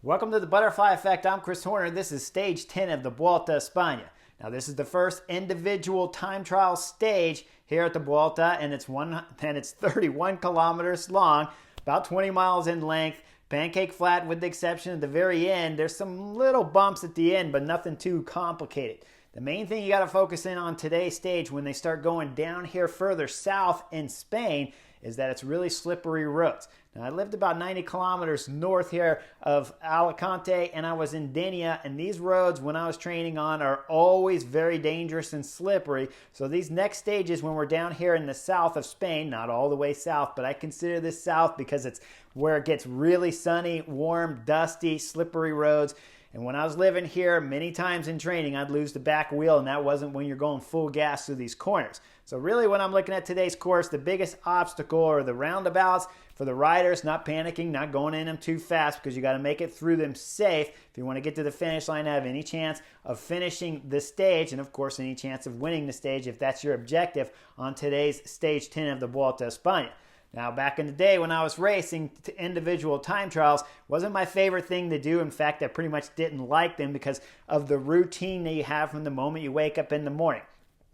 Welcome to the Butterfly Effect. I'm Chris Horner. This is stage 10 of the Vuelta, España. Now, this is the first individual time trial stage here at the Vuelta, and it's 31 kilometers long, about 20 miles in length, pancake flat with the exception at the very end. There's some little bumps at the end, but nothing too complicated. The main thing you got to focus in on today's stage when they start going down here further south in Spain is that it's really slippery roads. Now, I lived about 90 kilometers north here of Alicante, and I was in Denia, and these roads, when I was training on, are always very dangerous and slippery. So these next stages, when we're down here in the south of Spain, not all the way south, but I consider this south because it's where it gets really sunny, warm, dusty, slippery roads. And when I was living here, many times in training, I'd lose the back wheel, and that wasn't when you're going full gas through these corners. So really, when I'm looking at today's course, the biggest obstacle are the roundabouts for the riders, not panicking, not going in them too fast, because you got to make it through them safe if you want to get to the finish line, have any chance of finishing the stage, and of course, any chance of winning the stage if that's your objective on today's stage 10 of the Vuelta a España. Now, back in the day when I was racing to individual time trials, wasn't my favorite thing to do. In fact, I pretty much didn't like them because of the routine that you have from the moment you wake up in the morning.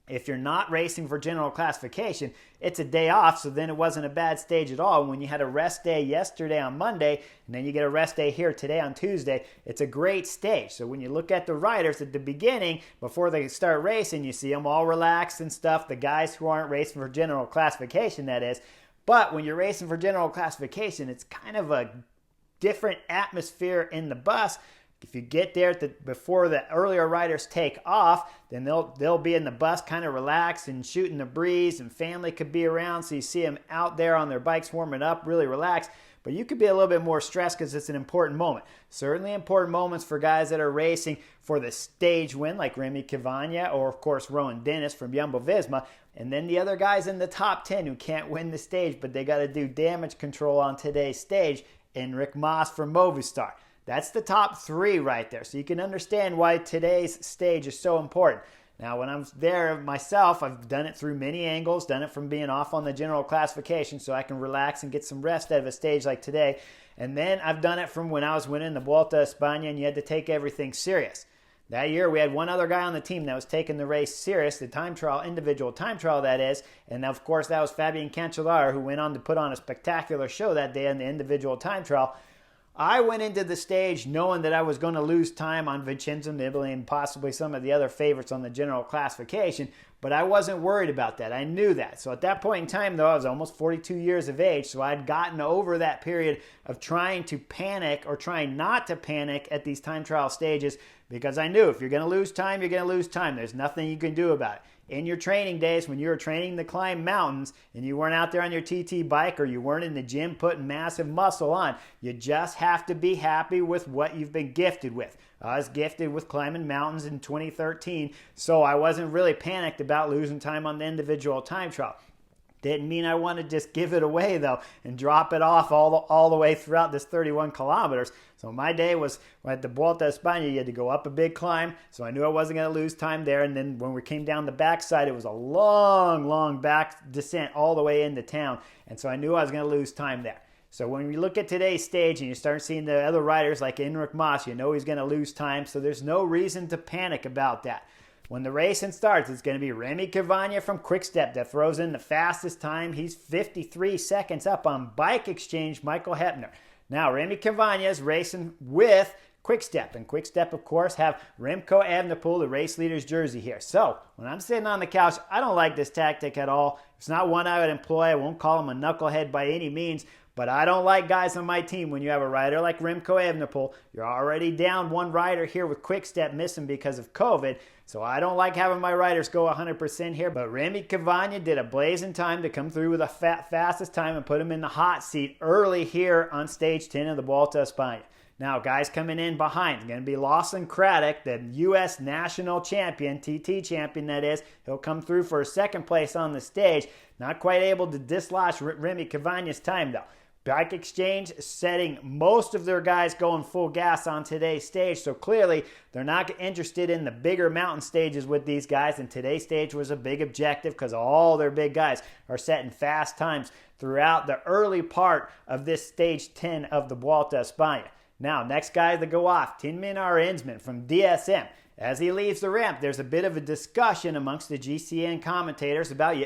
If you're not racing for general classification, it's a day off, so then it wasn't a bad stage at all. When you had a rest day yesterday on Monday, and then you get a rest day here today on Tuesday, it's a great stage. So when you look at the riders at the beginning, before they start racing, you see them all relaxed and stuff, the guys who aren't racing for general classification, that is. But when you're racing for general classification, it's kind of a different atmosphere in the bus. If you get there before the earlier riders take off, then they'll be in the bus kind of relaxed and shooting the breeze, and family could be around, so you see them out there on their bikes warming up, really relaxed. But you could be a little bit more stressed because it's an important moment. Certainly important moments for guys that are racing for the stage win, like Remy Cavagna or, of course, Rowan Dennis from Jumbo-Visma. And then the other guys in the top 10 who can't win the stage, but they got to do damage control on today's stage, Enric Mas from Movistar. That's the top three right there. So you can understand why today's stage is so important. Now, when I'm there myself, I've done it through many angles, done it from being off on the general classification so I can relax and get some rest out of a stage like today. And then I've done it from when I was winning the Vuelta a España and you had to take everything serious. That year, we had one other guy on the team that was taking the race serious, the time trial, individual time trial that is. And of course, that was Fabian Cancellara, who went on to put on a spectacular show that day in the individual time trial. I went into the stage knowing that I was going to lose time on Vincenzo Nibali and possibly some of the other favorites on the general classification, but I wasn't worried about that. I knew that. So at that point in time, though, I was almost 42 years of age, so I'd gotten over that period of trying to panic or trying not to panic at these time trial stages because I knew if you're going to lose time, you're going to lose time. There's nothing you can do about it. In your training days, when you were training to climb mountains and you weren't out there on your TT bike or you weren't in the gym putting massive muscle on, you just have to be happy with what you've been gifted with. I was gifted with climbing mountains in 2013, so I wasn't really panicked about losing time on the individual time trial. Didn't mean I want to just give it away, though, and drop it off all the way throughout this 31 kilometers. So my day was at the Vuelta a España, you had to go up a big climb, so I knew I wasn't going to lose time there. And then when we came down the backside, it was a long, long back descent all the way into town. And so I knew I was going to lose time there. So when you look at today's stage and you start seeing the other riders like Enric Mas, you know he's going to lose time, so there's no reason to panic about that. When the racing starts, it's going to be Remy Cavagna from Quick-Step that throws in the fastest time. He's 53 seconds up on Bike Exchange, Michael Hepner. Now, Remy Cavagna is racing with Quick-Step, and Quick-Step, of course, have Remco Evenepoel, the race leader's jersey here. So, when I'm sitting on the couch, I don't like this tactic at all. It's not one I would employ. I won't call him a knucklehead by any means, but I don't like guys on my team when you have a rider like Remco Evenepoel. You're already down one rider here with Quick-Step missing because of COVID. So I don't like having my riders go 100% here. But Remy Cavagna did a blazing time to come through with a fastest time and put him in the hot seat early here on stage 10 of the Vuelta a España. Now, guys coming in behind, it's going to be Lawson Craddock, the U.S. national champion, TT champion that is. He'll come through for a second place on the stage. Not quite able to dislodge Remy Cavagna's time, though. Bike Exchange setting most of their guys going full gas on today's stage, so clearly they're not interested in the bigger mountain stages with these guys, and today's stage was a big objective because all their big guys are setting fast times throughout the early part of this stage 10 of the Vuelta a España. Now, next guy to go off, Tinman Arensman from DSM. As he leaves the ramp, there's a bit of a discussion amongst the GCN commentators about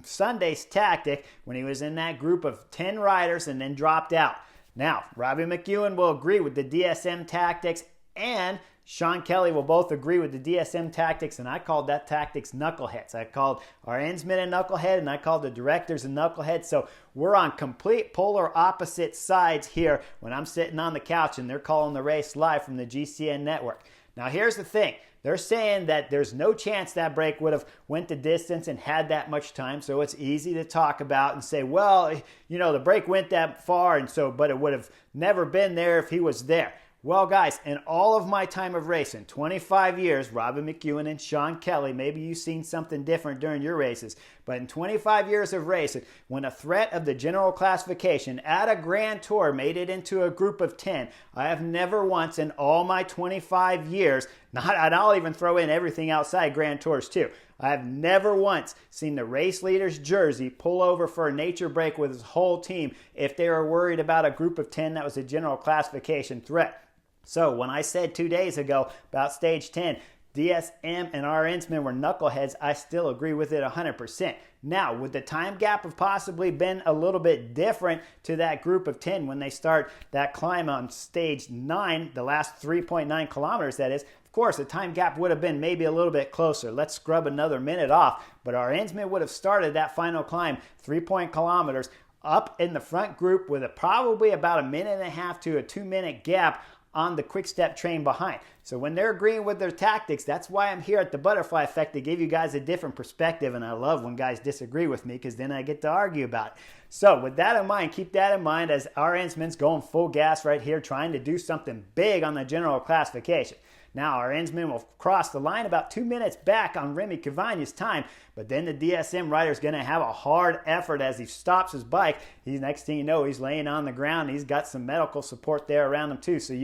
Sunday's tactic when he was in that group of 10 riders and then dropped out. Now, Robbie McEwen will agree with the DSM tactics, and Sean Kelly will both agree with the DSM tactics, and I called that tactics knuckleheads. I called our Ensman a knucklehead, and I called the directors a knucklehead. So we're on complete polar opposite sides here when I'm sitting on the couch and they're calling the race live from the GCN network. Now here's the thing. They're saying that there's no chance that break would have went the distance and had that much time, so it's easy to talk about and say, well, the break went that far, but it would have never been there if he was there. Well, guys, in all of my time of racing, 25 years, Robbie McEwen and Sean Kelly, maybe you've seen something different during your races, but in 25 years of racing, when a threat of the general classification at a Grand Tour made it into a group of 10, I have never once in all my 25 years, and I'll even throw in everything outside Grand Tours too, I have never once seen the race leader's jersey pull over for a nature break with his whole team if they were worried about a group of 10 that was a general classification threat. So when I said 2 days ago about stage 10, DSM and our Ensman were knuckleheads, I still agree with it 100%. Now, would the time gap have possibly been a little bit different to that group of 10 when they start that climb on stage 9, the last 3.9 kilometers that is? Of course, the time gap would have been maybe a little bit closer. Let's scrub another minute off. But our Ensman would have started that final climb, 3 kilometers, up in the front group with probably about a minute and a half to a 2 minute gap on the quick step train behind. So when they're agreeing with their tactics, that's why I'm here at the Butterfly Effect to give you guys a different perspective, and I love when guys disagree with me because then I get to argue about it. So with that in mind, keep that in mind as our Ensman's going full gas right here trying to do something big on the general classification. Now, our Ensman will cross the line about 2 minutes back on Remy Cavagna's time, but then the DSM rider's going to have a hard effort as he stops his bike. Next thing you know, he's laying on the ground. He's got some medical support there around him too. So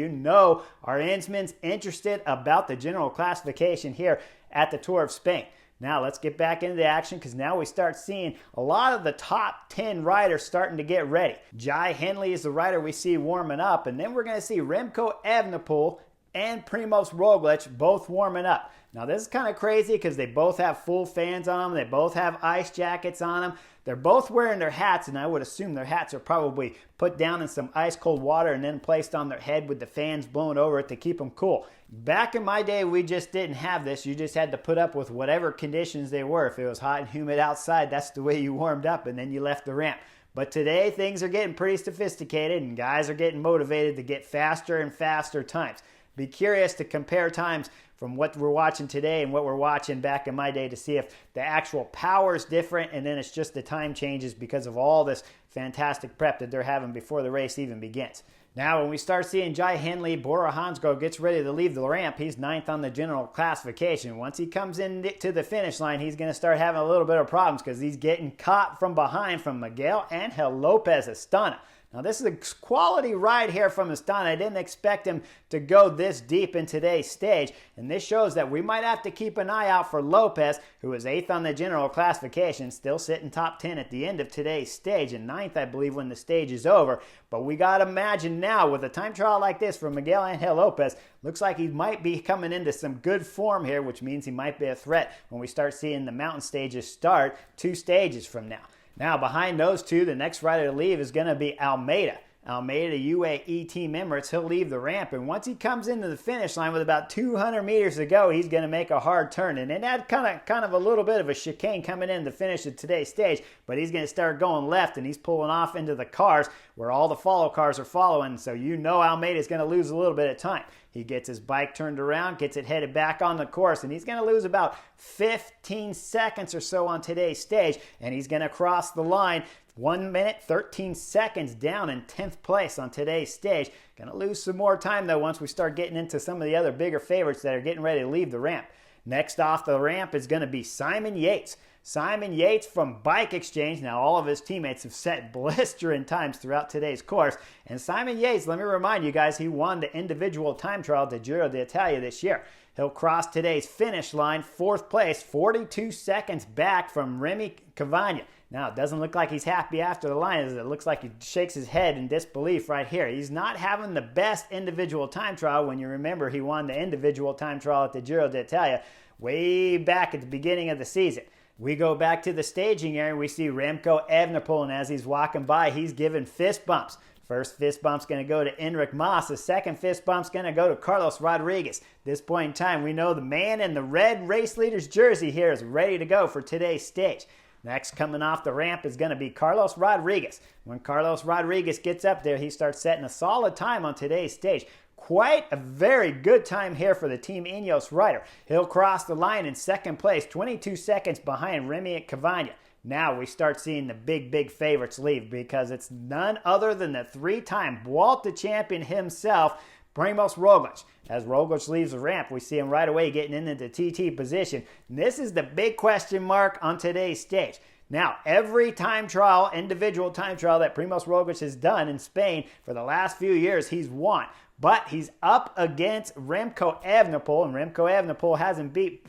our Ensman's interested about the general classification here at the Tour of Spain. Now, let's get back into the action because now we start seeing a lot of the top 10 riders starting to get ready. Jai Hindley is the rider we see warming up, and then we're going to see Remco Evenepoel and Primoz Roglic both warming up. Now this is kind of crazy because they both have full fans on them. They both have ice jackets on them. They're both wearing their hats, and I would assume their hats are probably put down in some ice cold water and then placed on their head with the fans blowing over it to keep them cool. Back in my day, we just didn't have this. You just had to put up with whatever conditions they were. If it was hot and humid outside, that's the way you warmed up, and then you left the ramp. But today, things are getting pretty sophisticated, and guys are getting motivated to get faster and faster times. Be curious to compare times from what we're watching today and what we're watching back in my day to see if the actual power is different and then it's just the time changes because of all this fantastic prep that they're having before the race even begins. Now, when we start seeing Jai Hindley, Bora Hansgrohe gets ready to leave the ramp. He's 9th on the general classification. Once he comes into the finish line, he's going to start having a little bit of problems because he's getting caught from behind from Miguel Angel Lopez Astana. Now, this is a quality ride here from Astana. I didn't expect him to go this deep in today's stage, and this shows that we might have to keep an eye out for Lopez, who is 8th on the general classification, still sitting top 10 at the end of today's stage, and 9th, I believe, when the stage is over. But we got to imagine now, with a time trial like this from Miguel Angel Lopez, looks like he might be coming into some good form here, which means he might be a threat when we start seeing the mountain stages start 2 stages from now. Now, behind those two, the next rider to leave is going to be Almeida. Almeida, UAE Team Emirates, he'll leave the ramp, and once he comes into the finish line with about 200 meters to go, he's going to make a hard turn, and it had kind of a little bit of a chicane coming in the finish of today's stage, but he's going to start going left, and he's pulling off into the cars where all the follow cars are following, so Almeida's going to lose a little bit of time. He gets his bike turned around, gets it headed back on the course, and he's going to lose about 15 seconds or so on today's stage, and he's going to cross the line 1 minute, 13 seconds down in 10th place on today's stage. Going to lose some more time, though, once we start getting into some of the other bigger favorites that are getting ready to leave the ramp. Next off the ramp is going to be Simon Yates. Simon Yates from Bike Exchange. Now, all of his teammates have set blistering times throughout today's course. And Simon Yates, let me remind you guys, he won the individual time trial at the Giro d'Italia this year. He'll cross today's finish line, 4th place, 42 seconds back from Remy Cavagna. Now, it doesn't look like he's happy after the line. It looks like he shakes his head in disbelief right here. He's not having the best individual time trial when you remember he won the individual time trial at the Giro d'Italia way back at the beginning of the season. We go back to the staging area and we see Remco Evenepoel, and as he's walking by, he's giving fist bumps. First fist bump's going to go to Enric Mas. The second fist bump's going to go to Carlos Rodriguez. At this point in time, we know the man in the red race leader's jersey here is ready to go for today's stage. Next, coming off the ramp is going to be Carlos Rodriguez. When Carlos Rodriguez gets up there, he starts setting a solid time on today's stage. Quite a very good time here for the Team Ineos rider. He'll cross the line in second place, 22 seconds behind Remy Cavagna. Now we start seeing the big favorites leave because it's none other than the three-time Vuelta champion himself, Primoz Roglic. As Roglic leaves the ramp, we see him right away getting into the TT position. And this is the big question mark on today's stage. Now, every time trial, individual time trial that Primoz Roglic has done in Spain for the last few years, he's won. But he's up against Remco Evenepoel, and Remco Evenepoel hasn't beat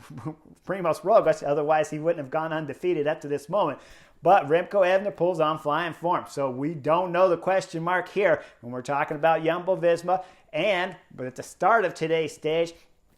Primoz Roglic, otherwise he wouldn't have gone undefeated up to this moment. But Remco Evenepoel's on flying form, so we don't know the question mark here when we're talking about Jumbo-Visma. But at the start of today's stage,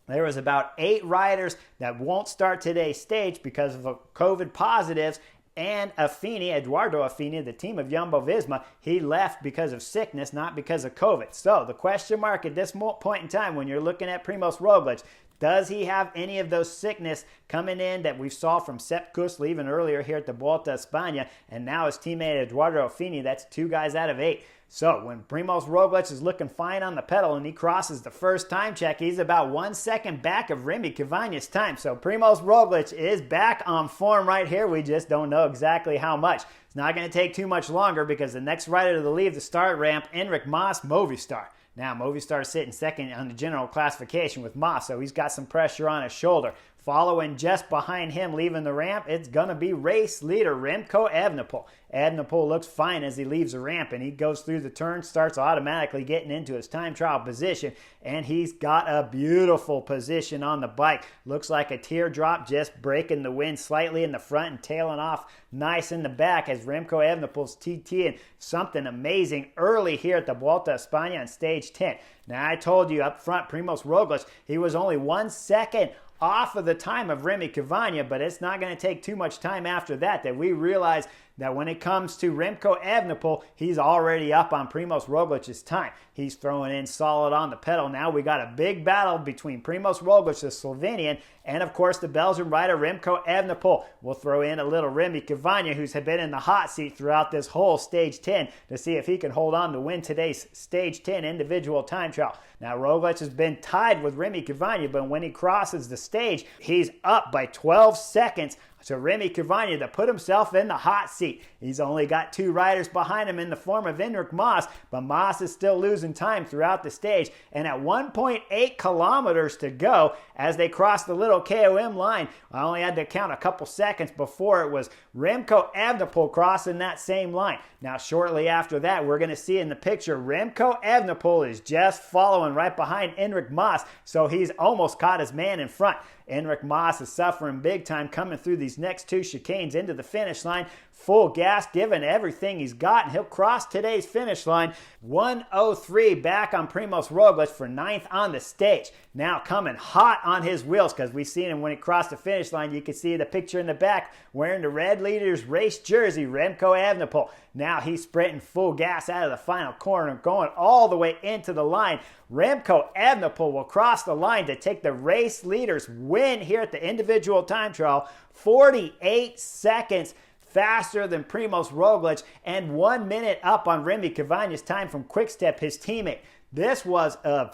there was about 8 riders that won't start today's stage because of COVID positives. And Affini, Eduardo Affini, the team of Jumbo-Visma, he left because of sickness, not because of COVID. So the question mark at this point in time when you're looking at Primoz Roglic, does he have any of those sickness coming in that we saw from Sepp Kuss leaving earlier here at the Vuelta a España, and now his teammate Eduardo Affini? That's 2 guys out of 8. So when Primoz Roglic is looking fine on the pedal and he crosses the first time check, he's about 1 second back of Remy Cavagna's time. So Primoz Roglic is back on form right here. We just don't know exactly how much. It's not going to take too much longer because the next rider to leave the start ramp, Enric Mas, Movistar. Now, Movistar is sitting second on the general classification with Mas, so he's got some pressure on his shoulder. Following just behind him, leaving the ramp, it's going to be race leader Remco Evenepoel. Evenepoel looks fine as he leaves the ramp, and he goes through the turn, starts automatically getting into his time trial position, and he's got a beautiful position on the bike. Looks like a teardrop, just breaking the wind slightly in the front and tailing off nice in the back as Remco Evenepoel's TTing something amazing early here at the Vuelta a España on stage 10. Now, I told you up front, Primoz Roglic, he was only 1 second off of the time of Remy Cavagna, but it's not going to take too much time after that we realize that when it comes to Remco Evenepoel, he's already up on Primoz Roglic's time. He's throwing in solid on the pedal. Now we got a big battle between Primoz Roglic, the Slovenian, and of course the Belgian rider Remco Evenepoel. We'll throw in a little Remy Cavagna, who's been in the hot seat throughout this whole stage 10 to see if he can hold on to win today's stage 10 individual time trial. Now Roglic has been tied with Remy Cavagna, but when he crosses the stage, he's up by 12 seconds to Remy Cavagna to put himself in the hot seat. He's only got 2 riders behind him in the form of Enric Mas, but Mas is still losing time throughout the stage. And at 1.8 kilometers to go, as they cross the little KOM line, I only had to count a couple seconds before it was Remco Evenepoel crossing that same line. Now, shortly after that, we're going to see in the picture, Remco Evenepoel is just following right behind Enric Mas, so he's almost caught his man in front. Enric Mas is suffering big time coming through these next 2 chicanes into the finish line. Full gas, giving everything he's got, and he'll cross today's finish line. 1:03 back on Primoz Roglic for 9th on the stage. Now coming hot on his wheels because we've seen him when he crossed the finish line. You can see the picture in the back wearing the red leader's race jersey, Remco Evenepoel. Now he's sprinting full gas out of the final corner, going all the way into the line. Remco Evenepoel will cross the line to take the race leader's win here at the individual time trial. 48 seconds faster than Primoz Roglic and 1 minute up on Remy Cavagna's time from Quickstep, his teammate. This was a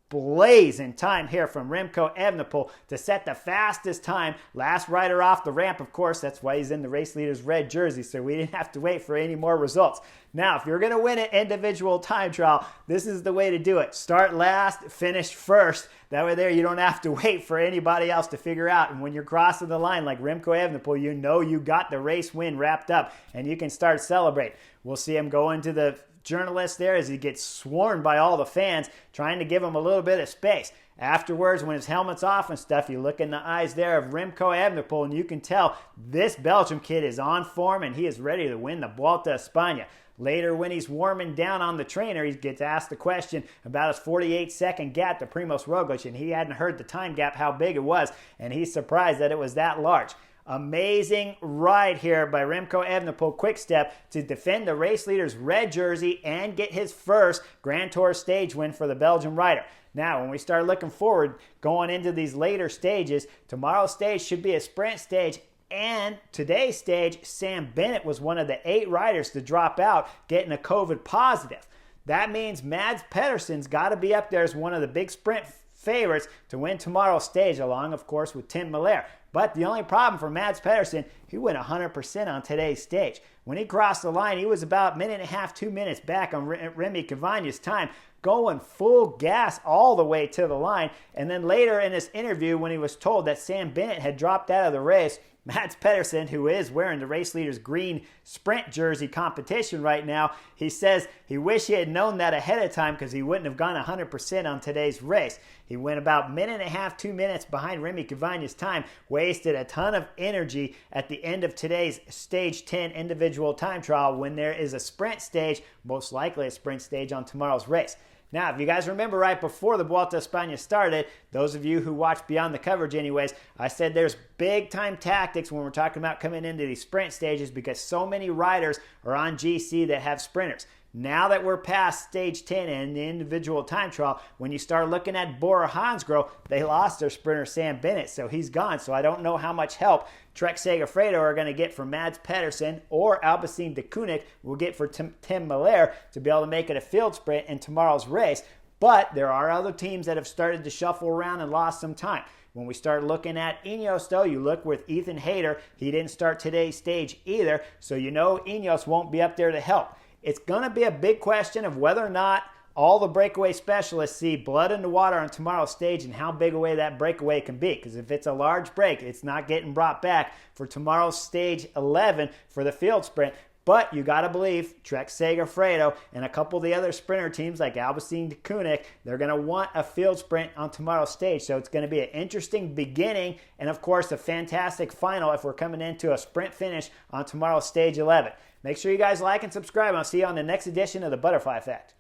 blazing time here from Remco Evenepoel to set the fastest time. Last rider off the ramp, of course. That's why he's in the race leader's red jersey, so we didn't have to wait for any more results. Now, if you're going to win an individual time trial, this is the way to do it. Start last, finish first. That way there, you don't have to wait for anybody else to figure out. And when you're crossing the line like Remco Evenepoel, you know you got the race win wrapped up, and you can start celebrating. We'll see him go into the journalists there as he gets swarmed by all the fans trying to give him a little bit of space. Afterwards, when his helmet's off and stuff, you look in the eyes there of Remco Evenepoel, and you can tell this Belgium kid is on form and he is ready to win the Vuelta a España. Later, when he's warming down on the trainer, he gets asked the question about his 48-second gap to Primoz Roglic, and he hadn't heard the time gap, how big it was, and he's surprised that it was that large. Amazing ride here by Remco Evenepoel Quick-Step to defend the race leader's red jersey and get his first Grand Tour stage win for the Belgian rider. Now, when we start looking forward, going into these later stages, tomorrow's stage should be a sprint stage. And today's stage, Sam Bennett was one of the 8 riders to drop out, getting a COVID positive. That means Mads Pedersen's got to be up there as one of the big sprint favorites to win tomorrow's stage, along, of course, with Tim Miller. But the only problem for Mads Pedersen, he went 100% on today's stage. When he crossed the line, he was about a minute and a half, 2 minutes back on Remy Cavagna's time, going full gas all the way to the line. And then later in this interview, when he was told that Sam Bennett had dropped out of the race, Mads Pedersen, who is wearing the race leader's green sprint jersey competition right now, he says he wished he had known that ahead of time because he wouldn't have gone 100% on today's race. He went about a minute and a half, 2 minutes behind Remy Cavagna's time, wasted a ton of energy at the end of today's Stage 10 individual time trial when there is a sprint stage, most likely a sprint stage on tomorrow's race. Now, if you guys remember right before the Vuelta a España started, those of you who watched Beyond the Coverage anyways, I said there's big-time tactics when we're talking about coming into these sprint stages because so many riders are on GC that have sprinters. Now that we're past Stage 10 and the individual time trial, when you start looking at Bora Hansgrohe, they lost their sprinter Sam Bennett, so he's gone. So I don't know how much help Trek Segafredo are going to get from Mads Pedersen or Albacete de Koenig will get for Tim Miller to be able to make it a field sprint in tomorrow's race. But there are other teams that have started to shuffle around and lost some time. When we start looking at Ineos, though, you look with Ethan Hayter. He didn't start today's stage either, so you know Ineos won't be up there to help. It's going to be a big question of whether or not all the breakaway specialists see blood in the water on tomorrow's stage and how big a way that breakaway can be. Because if it's a large break, it's not getting brought back for tomorrow's stage 11 for the field sprint. But you got to believe Trek Segafredo and a couple of the other sprinter teams like Albacete de Koenig, they're going to want a field sprint on tomorrow's stage. So it's going to be an interesting beginning and, of course, a fantastic final if we're coming into a sprint finish on tomorrow's stage 11. Make sure you guys like and subscribe. I'll see you on the next edition of The Butterfly Effect.